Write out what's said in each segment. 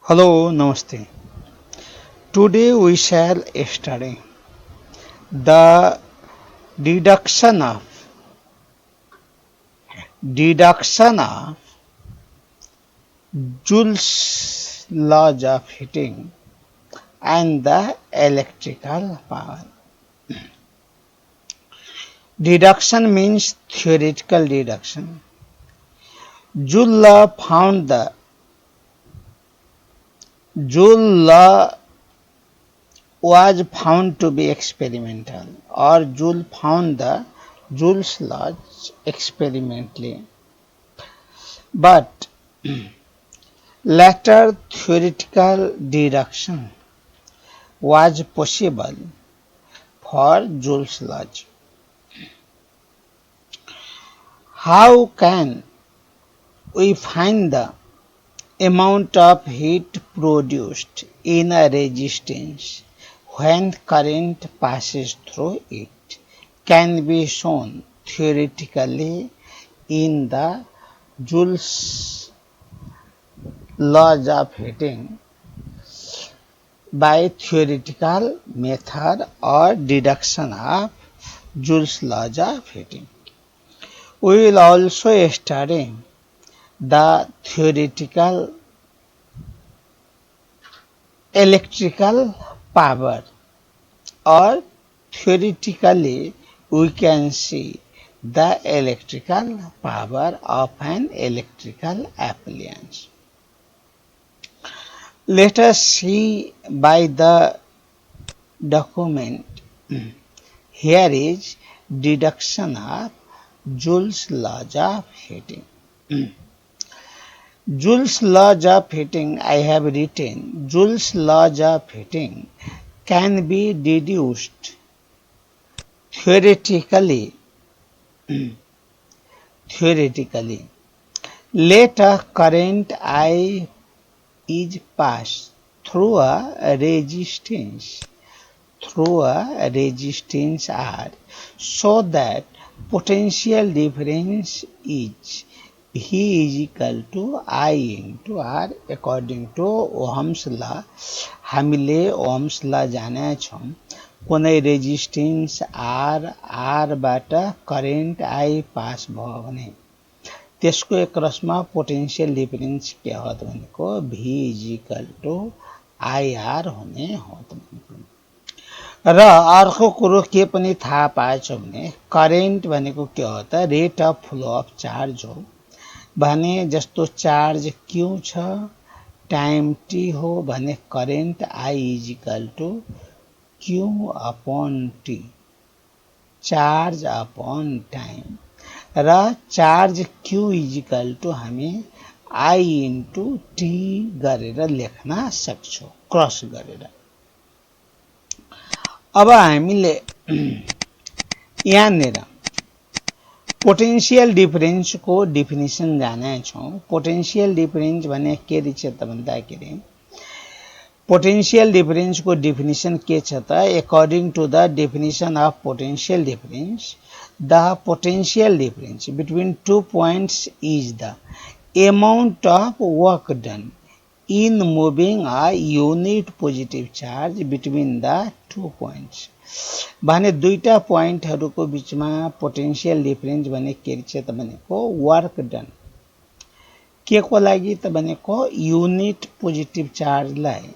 Hello, Namaste. Today we shall study the deduction of deduction of Joule's laws of heating and the electrical power. Deduction means theoretical deduction. Joule found the Joule law was found to be experimental, or Joule found the Joule's laws experimentally. But later theoretical deduction was possible for Joule's laws. How can we find the amount of heat produced in a resistance when current passes through it can be shown theoretically in the Joule's laws of heating by theoretical method or deduction of Joule's laws of heating. We will also study the theoretical electrical power, or theoretically we can see the electrical power of an electrical appliance. Let us see by the document. Here is deduction of Joule's laws of heating. Joule's laws of heating, I have written, Joule's laws of heating can be deduced theoretically. Let a current I is passed through a resistance R, so that potential difference is V is equal to I into R according to Ohm's law. हामीले Ohm's law जाने छौं कुनै resistance R बाट current I pass भयो भने त्यसको एकरसमा potential difference के हो त भनेको V is equal to IR हुने हो त भनेको। र अर्को कुरो के पनि थाहा पाएछौं भने करेन्ट भनेको के हो त rate of flow of charge हो भने जस्तो चार्ज Q छ टाइम T हो भने current I is equal to Q upon T charge upon time र charge Q is equal to हामी I into T गरेर लेख्न सक्छौं क्रस गरेर। अब हामीले यहाँनिर पोटेन्शियल डिफरेन्स को डेफिनेसन जाने छौं। पोटेन्शियल डिफरेन्स भने के रहेछ त भन्दाखेरि पोटेन्शियल डिफरेन्स को डेफिनेसन के छ त according to the definition of potential difference the potential difference between two points is the amount of work done in moving a unit positive charge between the two points भने दुईटा पोइन्टहरुको बीचमा potential difference भने के रहेछ त भनेको work done के को लागि त भनेको युनिट पोजिटिभ चार्जलाई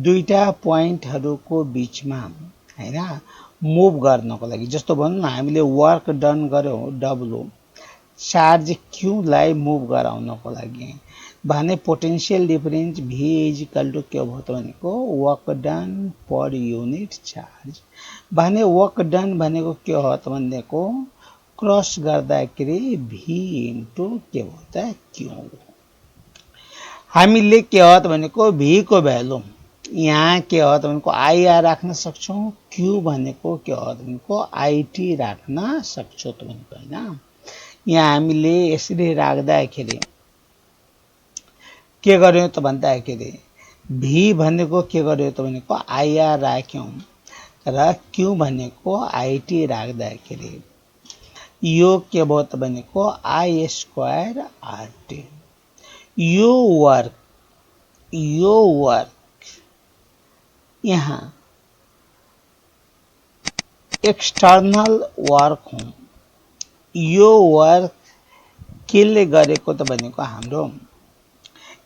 दुईटा पोइन्टहरुको बीचमा हैन मुभ गर्नको लागि जस्तो भन्नु न हामीले वर्क डन गर्यौं W चार्ज Q लाई मुभ गराउनको लागि भने potential difference V is equal to के हो त भनेको work done per unit charge भने वर्क डन भनेको के हो त भनेको क्रस गर्दाखेरि V इन्टु के हो त Q हामीले के हो त भनेको V को भ्यालु यहाँ के हो त भनेको IR राख्न सक्छौं Q भनेको के हो त भनेको IT राख्न सक्छौं त भनेको हैन। यहाँ हामीले यसरी राख्दाखेरि के गर्यौं त भन्दाखेरि V भनेको के गर्यौं त भनेको IR राख्यौं र Q भनेको IT राख्दाखेरि यो के भयो त भनेको I² RT यो वर्क यो वर्क, यहाँ एक्सटर्नल वर्क हो। यो वर्क केले गरेको त भनेको हाम्रो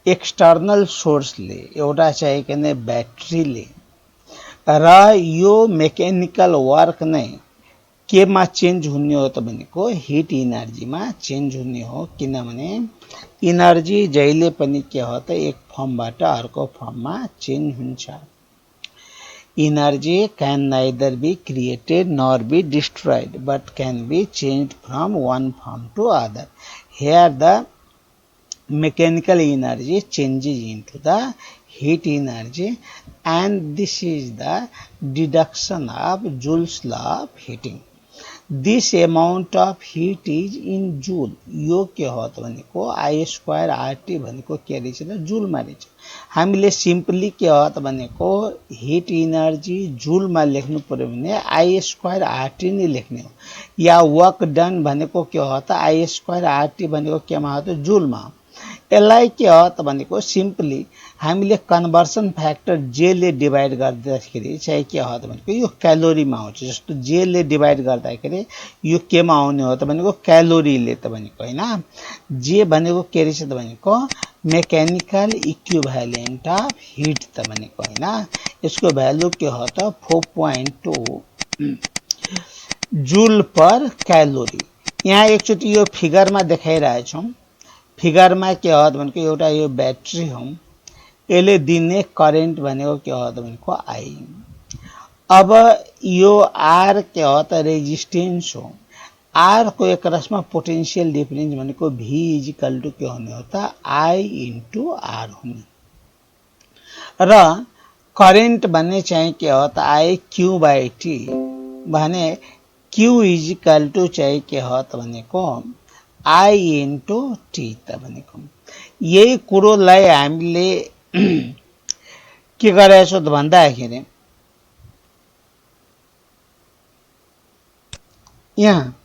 एक्सटर्नल सोर्सले, एउटा चाहिँ किन ब्याट्रीले, र यो मेकानिकल वर्क नै केमा चेन्ज हुने हो त भनेको हिट इनर्जीमा चेन्ज हुने हो। किनभने इनर्जी जहिले पनि के हो त एक फर्मबाट अर्को फर्ममा चेन्ज हुन्छ। Energy can neither be created nor be destroyed, but can be changed from one form to other. Here the mechanical energy changes into the heat energy, and this is the deduction of Joule's law of heating. This amount of heat is in joule. यो के हो त भनेको I² RT भनेको के रहेछ त जुलमा रहेछ। हामीले सिम्पली के हो त भनेको हिट इनर्जी जुलमा लेख्नु पर्यो भने I² RT नै लेख्ने हो, या वर्क डन भनेको के हो त I² RT भनेको केमा हो त जुलमा हो। यसलाई के हो त भनेको सिम्पली हामीले कन्भर्सन फ्याक्टर जे ले डिभाइड गर्दाखेरि चाहिँ के हो त भनेको यो क्यालोरीमा आउँछ। जस्तो जे ले डिभाइड गर्दाखेरि यो केमा आउने हो त भनेको क्यालोरीले त भनेको हैन। जे भनेको के रहेछ त भनेको मेकानिकल इक्विभ्यालेन्ट अफ हिट त भनेको हैन। यसको भ्यालु के हो त 4.2 जूल पर क्यालोरी। यहाँ एकचोटि यो फिगरमा देखाइरहेछौं। फिगरमा के हो त भनेको एउटा यो ब्याट्री हो, यसले दिने करेन्ट भनेको के हो त भनेको आई। अब यो आर के हो त रेजिस्टेन्स हो। आर को एकरसमा पोटेन्शियल डिफरेन्स भनेको V इक्वल टु के हुने हो त I इन्टु आर हुने, र करेन्ट भन्ने चाहिँ के हो त I Q बाई T भने Q इक्वल टु चाहिँ के हो त भनेको I इन्टु T त भनेको। यही कुरोलाई हामीले के गरेछौं त भन्दाखेरि यहाँ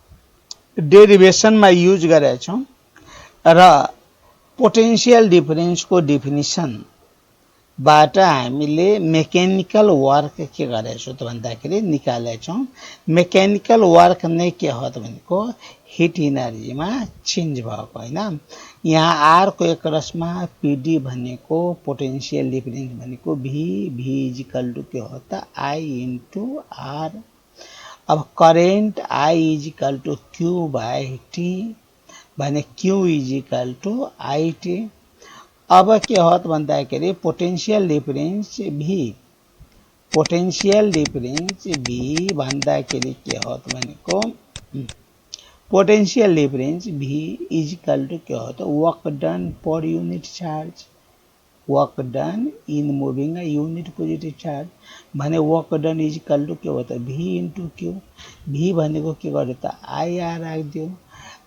डेरिभेसनमा युज गरेछौं, र पोटेन्शियल डिफरेन्सको डेफिनिसन बाट हामीले मेकानिकल वर्क के गरेछौं त भन्दाखेरि निकालेछौं। मेकानिकल वर्क नै के हो त भनेको हिट इनर्जीमा चेन्ज भएको हैन। यहाँ आर को एकरसमा पीडी भनेको पोटेन्शियल डिफरेन्स भनेको V इक्वल टु के हो त I इन्टु आर। अब current I equal to Q by T भने Q इक्वल टु IT। अब के हो त भन्दाखेरि पोटेन्शियल डिफरेन्स V भन्दाखेरि के हो त भनेको potential difference V equal to के हो त work done per unit charge, work done in moving a unit positive charge भने वर्क डन इक्वल टु के हो त V इन्टु Q। V भनेको के गर्यो त IR राखिदियो,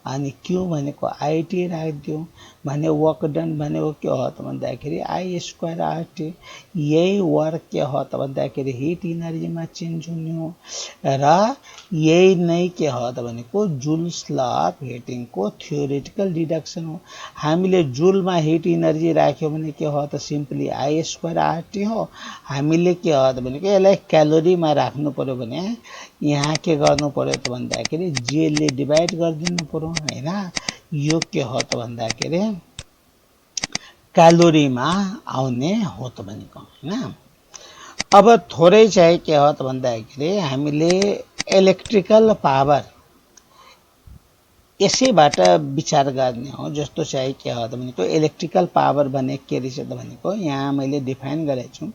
अनि Q भनेको IT राखिदियो भने वर्क डन भनेको के हो त भन्दाखेरि I² RT। यही वर्क के हो त भन्दाखेरि हिट इनर्जीमा चेन्ज हुने हो, र यही नै के हो त भनेको जुल्स ल अफ हिटिङ को थ्योरेटिकल डिडक्सन हो। हामीले जुलमा हिट इनर्जी राख्यो भने के हो त सिम्पली I² RT हो। हामीले के हो त भनेको यसलाई क्यालोरीमा राख्नु पर्यो भने यहाँ के गर्नु पर्यो त भन्दाखेरि जे ले डिभाइड गरिदिनु पर्यो हैन। यो के हो त भन्दाखेरि क्यालोरीमा आउने हो त भनेको हैन। अब थोरै चाहिँ के हो त भन्दाखेरि हामीले इलेक्ट्रिकल पावर यसैबाट विचार गर्ने हो। जस्तो चाहिँ के हो त भनेको इलेक्ट्रिकल पावर भने के रहेछ त भनेको यहाँ मैले डिफाइन गरेछु।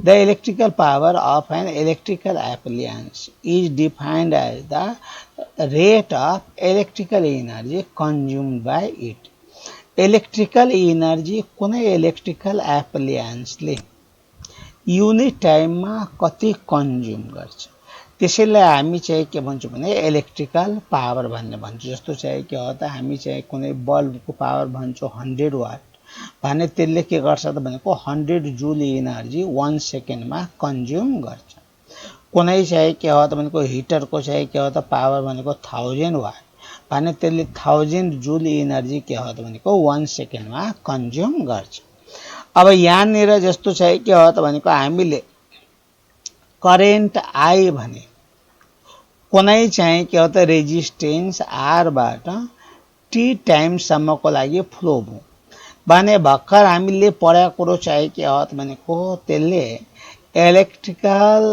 The electrical power of an electrical appliance is defined as the rate of electrical energy consumed by it. Electrical energy कुनै इलेक्ट्रिकल एप्लायन्सले युनिट टाइममा कति कन्ज्युम गर्छ त्यसैलाई हामी चाहिँ के भन्छौं भने इलेक्ट्रिकल पावर भन्ने भन्छौं। जस्तो चाहिँ के हो त हामी चाहिँ कुनै बल्बको पावर भन्छौं 100 वाट भने त्यसले के गर्छ त भनेको 100 जूल एनर्जी 1 सेकेन्डमा कन्ज्युम गर्छ। कुनै चाहिँ के हो त भनेको हिटरको चाहिँ के हो त पावर भनेको 1000 वाट भने त्यसले 1000 जूल एनर्जी के हो त भनेको 1 सेकेन्डमा कन्ज्युम गर्छ। अब यहाँनिर जस्तो चाहिँ के हो त भनेको हामीले करेन्ट आई भने कुनै चाहिँ के हो त रेजिस्टेन्स आर बाट टी टाइमसम्मको लागि फ्लो भयो भने भर्खर हामीले पढाएको कुरो चाहिँ के हो त भनेको त्यसले इलेक्ट्रिकल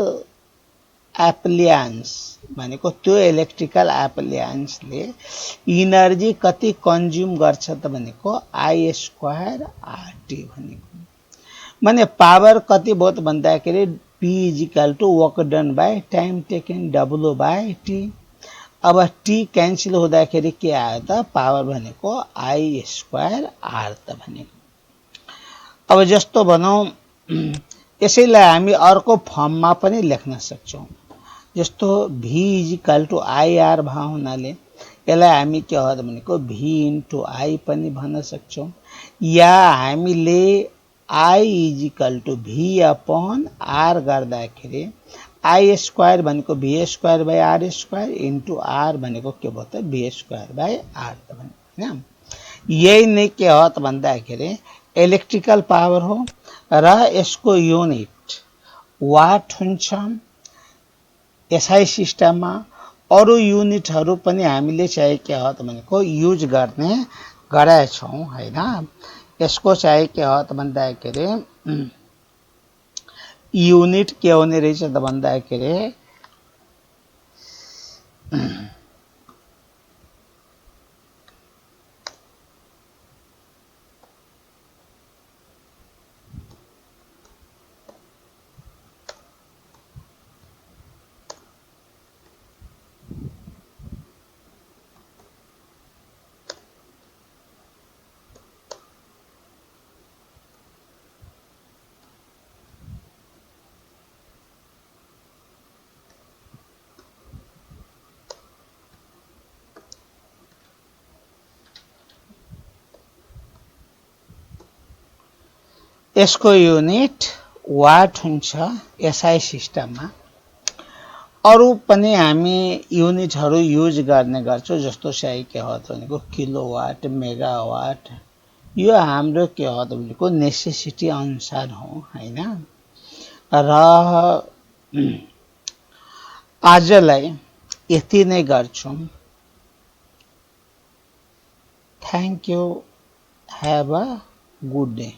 एप्लायन्स भनेको त्यो इलेक्ट्रिकल एप्लायन्सले इनर्जी कति कन्ज्युम गर्छ त भनेको आई स्क्वायर आरटी भनेको माने पावर कति भयो त भन्दाखेरि P is equal to work done by time taken W by T। अब T क्यान्सल हुँदाखेरि के आयो त पावर भनेको I स्क्वायर R त भनेको। अब जस्तो भनौं यसैलाई हामी अर्को फर्ममा पनि लेख्न सक्छौं जस्तो V is equal to IR भा हुनाले यसलाई हामी के हो त भनेको V into I पनि भन्न सक्छौं या हामीले I is equal to V upon R गर्दाखेरि I स्क्वायर भनेको V square by R square into R भनेको के भयो त V स्क्वायर by R त भन्ने हैन। यही नै के हो त भन्दाखेरि इलेक्ट्रिकल पावर हो र यसको युनिट वाट हुन्छ। एसआई सिस्टममा अरु युनिटहरु पनि हामीले चाहिँ के हो त भनेको युज गर्ने गरेछौं हैन। यसको चाहिँ के हो त भन्दाखेरि युनिट के हुने रहेछ त भन्दाखेरि यसको युनिट वाट हुन्छ एसआई सिस्टममा। अरु पनि हामी युनिटहरु युज गर्ने गर्छौं जस्तो चाहिँ के हो त भनेको किलोवाट मेगावाट यो हाम्रो के हो त भनेको नेसेसिटी अनुसार हो हैन। र आजलाई यति नै गर्छौं। Thank you have a good day.